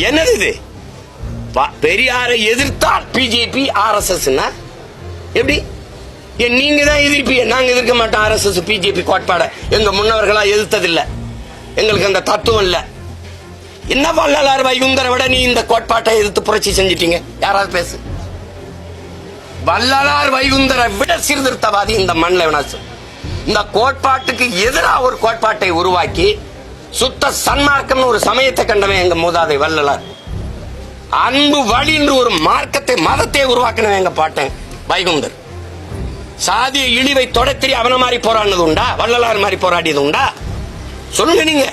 என்னது இது? பெரியாரை எதிர்த்தால் பிஜேபி RSS எப்படி? நீங்க தான் எதிர்ப்பீங்க, நாங்க எதிர்க்க மாட்டோம். RSS பிஜேபி கோட்பாட எங்க முன்னவர்களா எதிர்த்ததில்லை, எங்களுக்கு அந்த தத்துவம் இல்ல. என்ன வள்ளலார் வைகுந்தரை விட நீ இந்த கோட்பாட்டை எதிர்த்து புரட்சி செஞ்சிட்டீங்க? யாராவது பேசு. வள்ளலார் வைகுந்தரை விட சீர்திருத்தவாதி இந்த மண்ணில். இந்த கோட்பாட்டுக்கு எதிராக ஒரு கோட்பாட்டை உருவாக்கி சுத்த சன்மார்க்கம் ஒரு சமயத்தை கண்டவன் எங்க மூதாதை வள்ளலார். அன்பு வழி என்று ஒரு மார்க்கத்தை மதத்தை உருவாக்கினவன் எங்க பாட்டன் வைகுந்தர். சாதிய இழிவை தொடர்த்தி அவன மாதிரி போராடினது உண்டா? வள்ளலார் மாதிரி போராடியது உண்டா? சொல்லுங்க நீங்க.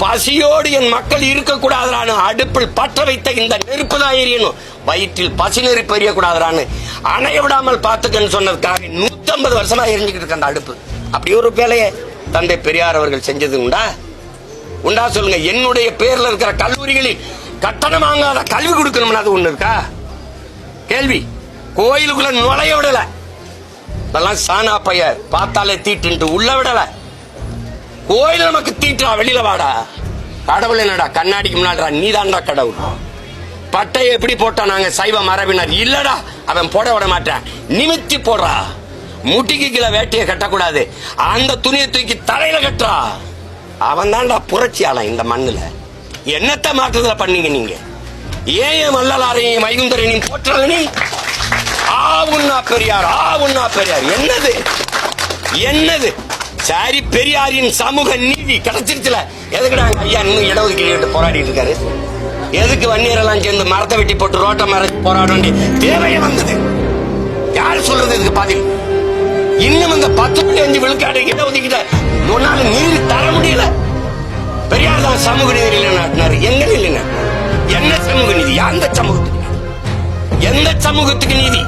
பசியோடு என் மக்கள் இருக்கக்கூடாதான்னு அடுப்பில் பற்ற வைத்த இந்த நெருப்பு தான் எரியணும், வயிற்றில் பசி நெருப்பு எரியக்கூடாதான்னு அணைய விடாமல் பார்த்துக்கன்னு சொன்னதுக்காக 150 வருஷமா எரிஞ்சுக்கிட்டு இருக்க அந்த அடுப்பு. அப்படி ஒரு வேலையை தந்தை பெரியார் அவர்கள் செஞ்சது உண்டா? உண்டா சொல்லுங்க. என்னுடைய பேர்ல இருக்கிற கல்லூரிகளில் கட்டணம் வாங்காத கல்வி கொடுக்கணும்னு அது ஒண்ணு இருக்கா? கேள்வி. கோயிலுக்குள்ள நுழைய விடல, அதெல்லாம் சானா பைய பார்த்தாலே தீட்டு உள்ள விடல. கோயில் நமக்கு தீட்டா, வெளியில வாடா. கடவுள் என்னடா கண்ணாடிக்கு முன்னாடிடா, நீதான்டா கடவுள். பட்டையை எப்படி போட்டா நாங்க சைவ மரபினர் இல்லடா, அவன் போட விட மாட்டான். நிமித்தி போடுறா. முட்டிக்கு கீழே வேட்டையை கட்டக்கூடாது, அந்த துணியை தூக்கி தலையில கட்டுறா. அவன் தான்டா புரட்சியாளன் இந்த மண்ணுல. என்னத்தை மாற்றத்துல பண்ணீங்க நீங்க? ஏன் வள்ளலாரையும் வைகுந்தரையும் போற்றல நீ? ஆவுன்னா பெரியார், ஆவுன்னா பெரியார். என்னது என்னது? சரி, பெரியாரின் சமூக நீதி கிடைச்சிருச்சுல. எதுக்குடா ஐயா இன்னும் இடஒதுக்கீடு போராடிட்டு இருக்காரு? எதுக்கு வன்னியரெல்லாம் சேர்ந்து மரத்தை வெட்டி போட்டு ரோட்டை மறைச்சு போராட வேண்டிய தேவையே வந்தது? யாரு சொல்றது இதுக்கு பதில்? இன்னும் இந்த 10.5 விழுக்காடு இடஒதுக்கீட உன்னால நீதி தர முடியல. பெரியார் தான் சமூக நீதி நிலைநாட்டினார். எங்க நிலைநாட்டினார்? என்ன சமூக நீதி? எந்த சமூகத்துக்கு நீதி?